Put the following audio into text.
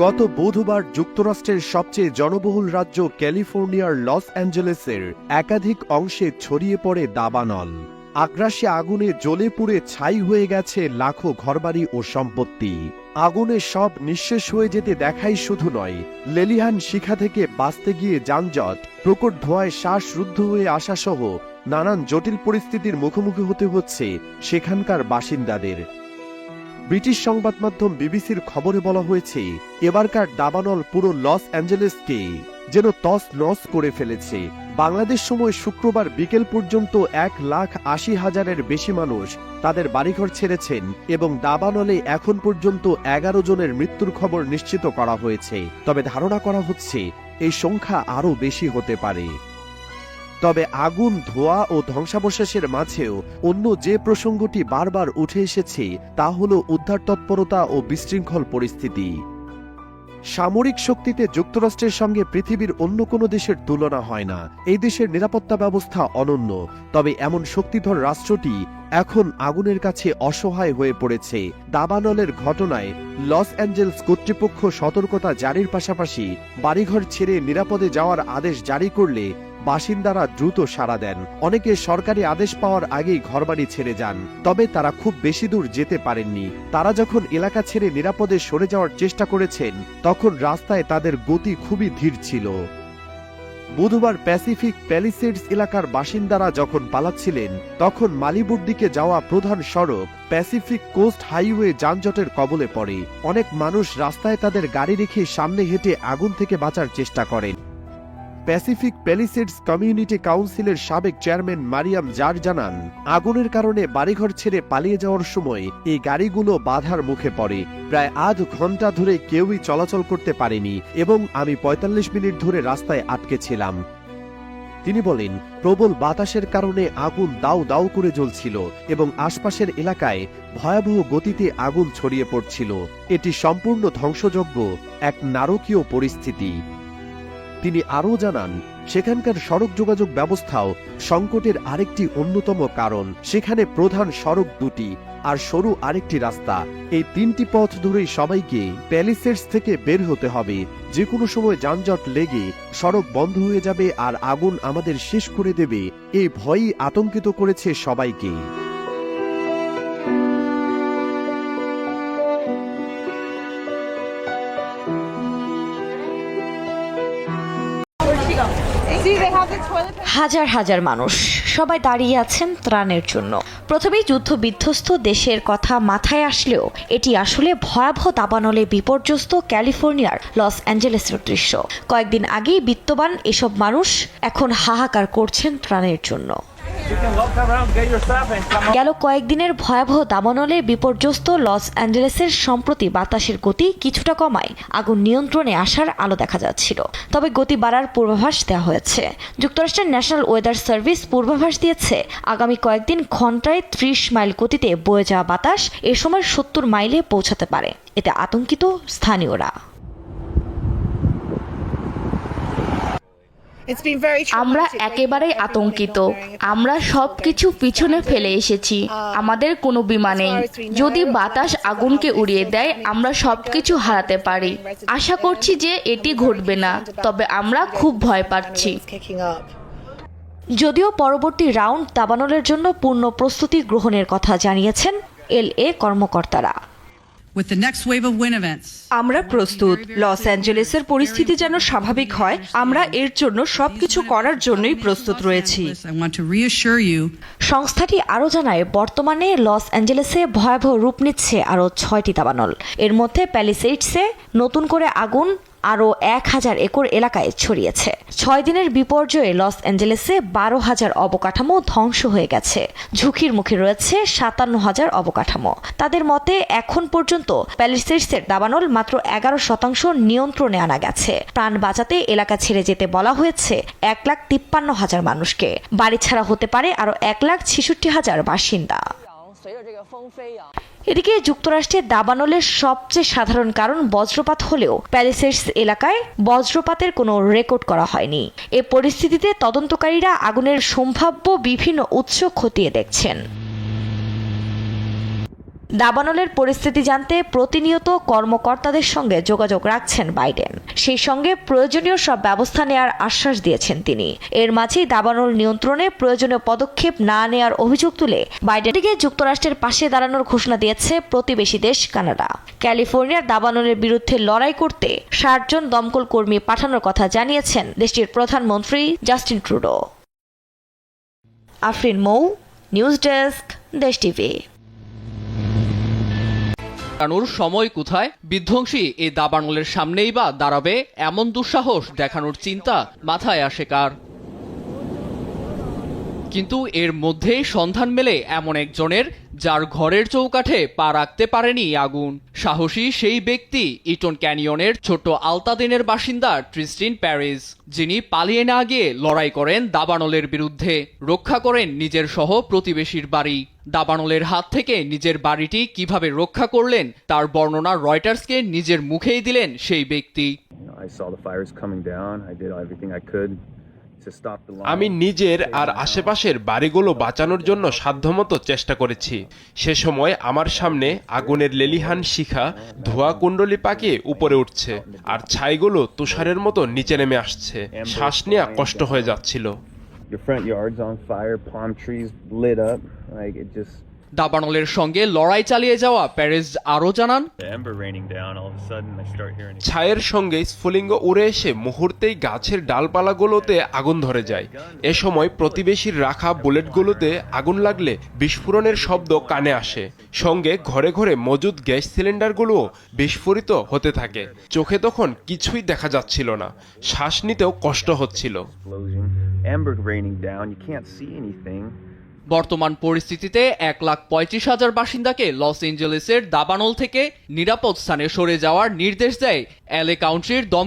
গত বুধবার যুক্তরাষ্ট্রের সবচেয়ে জনবহুল রাজ্য ক্যালিফোর্নিয়ার লস অ্যাঞ্জেলেসের একাধিক অংশে ছড়িয়ে পড়ে দাবানল। আগ্রাসী আগুনে জ্বলে পুড়ে ছাই হয়ে গেছে লাখো ঘরবাড়ি ও সম্পত্তি। আগুনে সব নিঃশেষ হয়ে যেতে দেখাই শুধু নয়, লেলিহান শিখা থেকে বাঁচতে গিয়ে যানজট, প্রকট ধোঁয়ায় শ্বাসরুদ্ধ হয়ে আসা সহ নানান জটিল পরিস্থিতির মুখোমুখি হতে হচ্ছে সেখানকার বাসিন্দাদের। ব্রিটিশ সংবাদ মাধ্যম বিবিসির খবরে বলা হয়েছে, এবারকার দাবানল পুরো লস অ্যাঞ্জেলেসকে যেন তছনছ করে ফেলেছে। বাংলাদেশ সময় শুক্রবার বিকেল পর্যন্ত 1,80,000-এর বেশি মানুষ তাদের বাড়িঘর ছেড়েছেন এবং দাবানলে এখন পর্যন্ত 11 জনের মৃত্যুর খবর নিশ্চিত করা হয়েছে। তবে ধারণা করা হচ্ছে এই সংখ্যা আরও বেশি হতে পারে। তবে আগুন, ধোঁয়া ও ধ্বংসাবশেষের মাঝেও অন্য যে প্রসঙ্গটি বারবার উঠে এসেছে তা হল উদ্ধার তৎপরতা ও বিশৃঙ্খল পরিস্থিতি। সামরিক শক্তিতে যুক্তরাষ্ট্রের সঙ্গে পৃথিবীর অন্য কোনো দেশের তুলনা হয় না। এই দেশের নিরাপত্তা ব্যবস্থা অনন্য। তবে এমন শক্তিধর রাষ্ট্রটি এখন আগুনের কাছে অসহায় হয়ে পড়েছে। দাবানলের ঘটনায় লস অ্যাঞ্জেলস কর্তৃপক্ষ সতর্কতা জারির পাশাপাশি বাড়িঘর ছেড়ে নিরাপদে যাওয়ার আদেশ জারি করলে বাসিন্দারা দ্রুত সাড়া দেন। অনেকে সরকারি আদেশ পাওয়ার আগেই ঘরবাড়ি ছেড়ে যান, তবে তারা খুব বেশি দূর যেতে পারেননি। তারা যখন এলাকা ছেড়ে নিরাপদে সরে যাওয়ার চেষ্টা করেছেন তখন রাস্তায় তাদের গতি খুবই ধীর ছিল। বুধবার প্যাসিফিক প্যালিসেডস এলাকার বাসিন্দারা যখন পালাচ্ছিলেন তখন মালিবুর দিকে যাওয়া প্রধান সড়ক প্যাসিফিক কোস্ট হাইওয়ে যানজটের কবলে পড়ে। অনেক মানুষ রাস্তায় তাদের গাড়ি রেখে সামনে হেঁটে আগুন থেকে বাঁচার চেষ্টা করেন। প্যাসিফিক প্যালিসেডস কমিউনিটি কাউন্সিলের সাবেক চেয়ারম্যান মারিয়াম জার জানান, আগুনের কারণে বাড়িঘর ছেড়ে পালিয়ে যাওয়ার সময় এই গাড়িগুলো বাধার মুখে পড়ে। প্রায় আধ ঘন্টা ধরে কেউই চলাচল করতে পারেনি এবং আমি 45 মিনিট ধরে রাস্তায় আটকে ছিলাম। তিনি বলেন, প্রবল বাতাসের কারণে আগুন দাউ দাউ করে জ্বলছিল এবং আশপাশের এলাকায় ভয়াবহ গতিতে আগুন ছড়িয়ে পড়ছিল। এটি সম্পূর্ণ ধ্বংসযজ্ঞ, এক নারকীয় পরিস্থিতি। তিনি আরও জানান, সেখানকার সড়ক যোগাযোগ ব্যবস্থাও সংকটের আরেকটি অন্যতম কারণ। সেখানে প্রধান সড়ক দুটি আর সরু আরেকটি রাস্তা। এই তিনটি পথ ধরেই সবাইকে প্যালিসেডস থেকে বের হতে হবে। যে কোনো সময় যানজট লেগে সড়ক বন্ধ হয়ে যাবে আর আগুন আমাদের শেষ করে দেবে, এই ভয়ই আতঙ্কিত করেছে সবাইকে। হাজার হাজার মানুষ সবাই দাঁড়িয়ে আছেন ত্রাণের জন্য। প্রথমেই যুদ্ধ বিধ্বস্ত দেশের কথা মাথায় আসলেও এটি আসলে ভয়াবহ দাবানলে বিপর্যস্ত ক্যালিফোর্নিয়ার লস অ্যাঞ্জেলেসের দৃশ্য। কয়েকদিন আগেই বিত্তবান এসব মানুষ এখন হাহাকার করছেন ত্রাণের জন্য। গেল কয়েকদিনের ভয়াবহ দাবানলে বিপর্যস্ত লস অ্যাঞ্জেলেসের সম্প্রতি বাতাসের গতি কিছুটা কমায় আগুন নিয়ন্ত্রণে আসার আলো দেখা যাচ্ছিল। তবে গতি বাড়ার পূর্বাভাস দেওয়া হয়েছে। যুক্তরাষ্ট্রের ন্যাশনাল ওয়েদার সার্ভিস পূর্বাভাস দিয়েছে, আগামী কয়েকদিন ঘন্টায় 30 মাইল গতিতে বয়ে যাওয়া বাতাস এ সময় 70 মাইলে পৌঁছাতে পারে। এতে আতঙ্কিত স্থানীয়রা। আমরা একেবারেই আতঙ্কিত। আমরা সবকিছু পিছনে ফেলে এসেছি। আমাদের কোনো বীমা নেই। যদি বাতাস আগুনকে উড়িয়ে দেয় আমরা সবকিছু হারাতে পারি। আশা করছি যে এটি ঘটবে না, তবে আমরা খুব ভয় পাচ্ছি। যদিও পরবর্তী রাউন্ড দাবানলের জন্য পূর্ণ প্রস্তুতি গ্রহণের কথা জানিয়েছেন LA কর্মকর্তারা। আমরা প্রস্তুত। লস অ্যাঞ্জেলেসের পরিস্থিতি যেন স্বাভাবিক হয়, আমরা এর জন্য সবকিছু করার জন্যই প্রস্তুত রয়েছি। সংস্থাটি আরও জানায়, বর্তমানে লস অ্যাঞ্জেলেসে ভয়াবহ রূপ নিচ্ছে আরও 6টি দাবানল। এর মধ্যে প্যালিসেডসে নতুন করে আগুন আরও 1000 একর এলাকায় ছড়িয়েছে। 6 দিনের বিপর্যয়ে লস অ্যাঞ্জেলেসে 12,000 অবকাঠামো ধ্বংস হয়ে গেছে। ঝুঁকির মুখে রয়েছে 57,000 অবকাঠামো। তাদের মতে এখন পর্যন্ত প্যালিসেডসের দাবানল মাত্র 11% নিয়ন্ত্রণে আনা গেছে। প্রাণ বাঁচাতে এলাকা ছেড়ে যেতে বলা হয়েছে 1,53,000 মানুষকে। বাড়ি ছাড়া হতে পারে আরও 1,66,000 বাসিন্দা। এদিকে যুক্তরাষ্ট্রের দাবানলের সবচেয়ে সাধারণ কারণ বজ্রপাত হলেও প্যালিসেডস এলাকায় বজ্রপাতের কোনো রেকর্ড করা হয়নি। এ পরিস্থিতিতে তদন্তকারীরা আগুনের সম্ভাব্য বিভিন্ন উৎস খতিয়ে দেখছেন। দাবানলের পরিস্থিতি জানতে প্রতিনিয়ত কর্মকর্তাদের সঙ্গে যোগাযোগ রাখছেন বাইডেন। সেই সঙ্গে প্রয়োজনীয় সব ব্যবস্থা নেওয়ার আশ্বাস দিয়েছেন তিনি। এর মাঝেই দাবানল নিয়ন্ত্রণে প্রয়োজনীয় পদক্ষেপ না নেওয়ার অভিযোগ তুলে বাইডেনকে যুক্তরাষ্ট্রের পাশে দাঁড়ানোর ঘোষণা দিয়েছে প্রতিবেশী দেশ কানাডা। ক্যালিফোর্নিয়ার দাবানলের বিরুদ্ধে লড়াই করতে 60 জন দমকল কর্মী পাঠানোর কথা জানিয়েছেন দেশটির প্রধানমন্ত্রী জাস্টিন ট্রুডো। আফরিন মৌ, নিউজ ডেস্ক, দেশ টিভি। দাঁড়ানোর সময় কোথায়? বিধ্বংসী এই দাবানলের সামনেই বা দাঁড়াবে এমন দুঃসাহস দেখানোর চিন্তা মাথায় আসে কার? কিন্তু এর মধ্যেই সন্ধান মেলে এমন একজনের, যার ঘরের চৌকাঠে পা রাখতে পারেনি আগুন। সাহসী সেই ব্যক্তি ইটন ক্যানিয়নের ছোট্ট আলতাদিনের বাসিন্দা ট্রিস্টিন প্যারিস, যিনি পালিয়ে না গিয়ে লড়াই করেন দাবানলের বিরুদ্ধে, রক্ষা করেন নিজের সহ প্রতিবেশীর বাড়ি। দাবানলের হাত থেকে নিজের বাড়িটি কিভাবে রক্ষা করলেন তার বর্ণনা রয়টার্সকে নিজের মুখেই দিলেন সেই ব্যক্তি। আমি নিজের আর আশেপাশের বাড়িগুলো বাঁচানোর জন্য সাধ্যমতো চেষ্টা করেছি। সে সময় আমার সামনে আগুনের লেলিহান শিখা ধোঁয়া কুণ্ডলি পাকিয়ে উপরে উঠছে, আর ছাইগুলো তুষারের মতো নিচে নেমে আসছে। শ্বাস নেওয়া কষ্ট হয়ে যাচ্ছিল। দাবানলের সঙ্গে লড়াই চালিয়ে যাওয়া প্যারিস আরও জানান, ছায়ের সঙ্গে স্ফুলিঙ্গ উড়ে এসে মুহূর্তেই গাছের ডালপালাগুলোতে আগুন ধরে যায়। এ সময় প্রতিবেশীর রাখা বুলেটগুলোতে আগুন লাগলে বিস্ফোরণের শব্দ কানে আসে। সঙ্গে ঘরে ঘরে মজুদ গ্যাস সিলিন্ডারগুলোও বিস্ফোরিত হতে থাকে। চোখে তখন কিছুই দেখা যাচ্ছিল না, শ্বাস নিতেও কষ্ট হচ্ছিল। বর্তমান পরিস্থিতিতে 1,35,000 বাসিন্দাকে লস এঞ্জেলেসের দাবানল থেকে নিরাপদ স্থানে সরে যাওয়ার নির্দেশ দেয় এলএ কাউন্টির